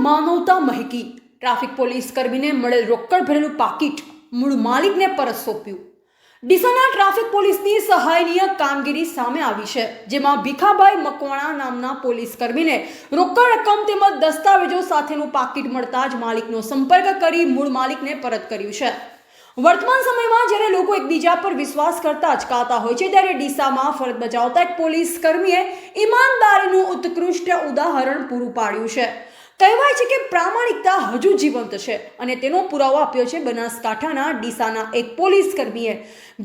માનવતા મહેકી। Traffic police કર્મીને મળેલ રોકડ ભરેલું પાકીટ મૂળ માલિકને પરત સોંપ્યું। ડીસાના ટ્રાફિક પોલીસની સહાયનીય કામગીરી સામે આવી છે, જેમાં ભીખાભાઈ મકવાણા નામના પોલીસ કર્મીને રોકડ રકમ તેમજ દસ્તાવેજો સાથેનું પાકીટ મળતા જ માલિકનો સંપર્ક કરી મૂળ માલિકને પરત કર્યું છે। વર્તમાન સમયમાં જ્યારે લોકો એકબીજા પર વિશ્વાસ કરતા અચકાતા હોય છે, ત્યારે ડીસામાં ફરજ બજાવતા એક પોલીસ કર્મીએ ઈમાનદારીનું ઉત્કૃષ્ટ ઉદાહરણ પૂરું પાડ્યું છે। કહેવાય છે કે પ્રામાણિકતા હજુ જીવંત છે અને તેનો પુરાવો આપ્યો છે બનાસકાંઠાના ડીસાના એક પોલીસ કર્મીએ।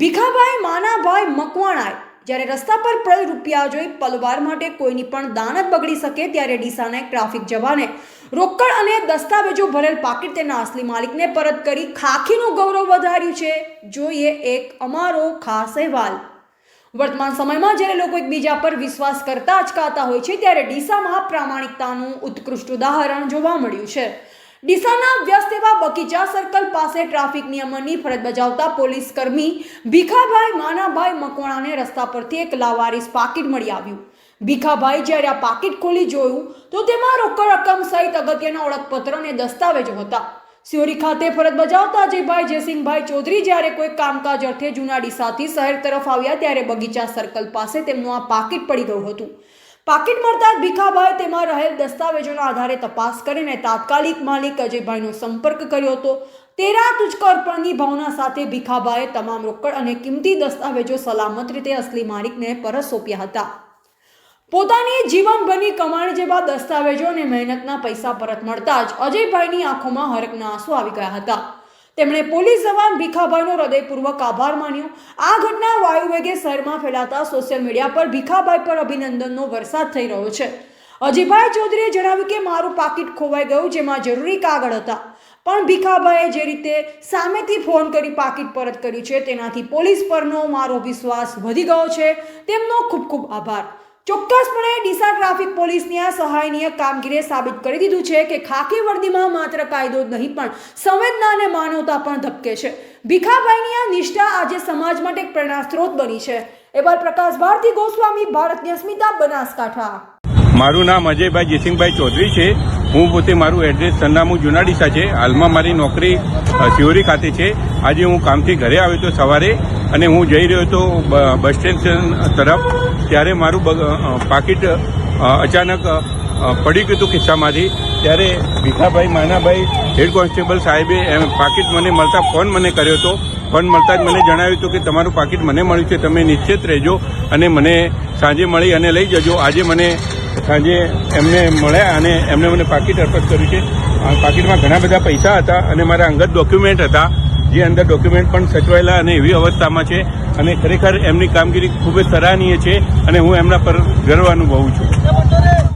ભીખાભાઈ માનાભાઈ મકવાણાએ જ્યારે રસ્તા પર પડેલ રૂપિયા જોઈ પલવાર માટે કોઈની પણ દાન જ બગડી શકે, ત્યારે ડીસાના એક ટ્રાફિક જવાને રોકડ અને દસ્તાવેજો ભરેલ પાકીટ તેના અસલી માલિકને પરત કરી ખાખીનું ગૌરવ વધાર્યું છે। જોઈએ એક અમારો ખાસ અહેવાલ। વર્તમાન સમયમાં જ્યારે લોકો એકબીજા પર વિશ્વાસ કરતા અચકાતા હોય છે, ત્યારે ડીસામાં પ્રામાણિકતાનું ઉત્કૃષ્ટ ઉદાહરણ જોવા મળ્યું છે। ડીસાના વ્યસ્ત એવા બગીચા સર્કલ પાસે ટ્રાફિક નિયમનની ફરજ બજાવતા પોલીસ કર્મી ભીખાભાઈ માનાભાઈ મકવાણાને રસ્તા પરથી એક લાવારીસ પાકીટ મળી આવ્યું। ભીખાભાઈ જ્યારે આ પાકીટ ખોલી જોયું તો તેમાં રોકડ રકમ સહિત અગત્યના ઓળખપત્ર અને દસ્તાવેજો હતા। સિયોરી ખાતે ફરજ બજાવતા અજયભાઈ જયસિંહભાઈ ચૌધરી જ્યારે કોઈ કામકાજ અર્થે જૂના ડીસાથી શહેર તરફ આવ્યા, ત્યારે બગીચા સર્કલ પાસે તેમનું આ પાકીટ પડી ગયું હતું। પાકીટ મળતા જ ભીખાભાઈ તેમાં રહેલ દસ્તાવેજોના આધારે તપાસ કરીને તાત્કાલિક માલિક અજયભાઈનો સંપર્ક કર્યો હતો। તેરા તુજકો અર્પણની ભાવના સાથે ભીખાભાઈએ તમામ રોકડ અને કિંમતી દસ્તાવેજો સલામત રીતે અસલી માલિકને પરત સોંપ્યા હતા। પોતાની જીવનભરની કમાણી જેવા દસ્તાવેજો અને મહેનતના પૈસા પરત મળતા જ અજયભાઈની આંખોમાં હરખના આંસુ આવી ગયા હતા। તેમણે પોલીસ જવાન ભીખાભાઈનો હૃદયપૂર્વક આભાર માન્યો। આ ઘટના વાયુવેગે શહેરમાં ફેલાતા સોશિયલ મીડિયા પર ભીખાભાઈ પર અભિનંદનનો વરસાદ થઈ રહ્યો છે। અજયભાઈ ચૌધરીએ જણાવ્યું કે મારું પાકીટ ખોવાઈ ગયું, જેમાં જરૂરી કાગળ હતા, પણ ભીખાભાઈએ જે રીતે સામેથી ફોન કરી પાકીટ પરત કર્યું છે, તેનાથી પોલીસ પરનો મારો વિશ્વાસ વધી ગયો છે। તેમનો ખૂબ ખૂબ આભાર। ચોક્કસપણે ડીસા ટ્રાફિક પોલીસની આ સહાયનીય કામગીરીએ સાબિત કરી દીધું છે કે ખાકી વર્દીમાં માત્ર કાયદો જ નહીં, પણ સંવેદના અને માનવતા પણ ધબકે છે। ભીખાભાઈની આ નિષ્ઠા આજે સમાજ માટે એક પ્રેરણા સ્ત્રોત બની છે। એવા પ્રકાશ ભારતી ગોસ્વામી, ભારતની અસ્મિતા, બનાસકાંઠા। મારું નામ અજયભાઈ જયસિંહભાઈ ચૌધરી છે। હું પોતે મારું એડ્રેસ સરનામું જૂના ડીસા છે। હાલમાં મારી નોકરી સિયોરી ખાતે છે। આજે હું કામથી ઘરે આવ્યો હતો સવારે, અને હું જઈ રહ્યો હતો બસ સ્ટેન્ડ તરફ, ત્યારે મારું પાકીટ અચાનક પડી ગયું હતું ખિસ્સામાંથી। ત્યારે ભીખાભાઈ માનાભાઈ હેડ કોન્સ્ટેબલ સાહેબે પાકીટ મને મળતા ફોન મને કર્યો હતો। ફોન મળતા જ મને જણાવ્યું હતું કે તમારું પાકીટ મને મળ્યું છે, તમે નિશ્ચિત રહેજો અને મને સાંજે મળી અને લઈ જજો। આજે મને સાંજે એમને મળ્યા અને એમને મને પાકીટ અર્પણ કર્યું છે। પાકીટમાં ઘણા બધા પૈસા હતા અને મારા અંગત ડોક્યુમેન્ટ હતા, જે અંદર ડોક્યુમેન્ટ પણ સચવાયેલા અને એવી અવસ્થામાં છે, અને ખરેખર એમની કામગીરી ખૂબ જ સરાહનીય છે અને હું એમના પર ગર્વ અનુભવું છું।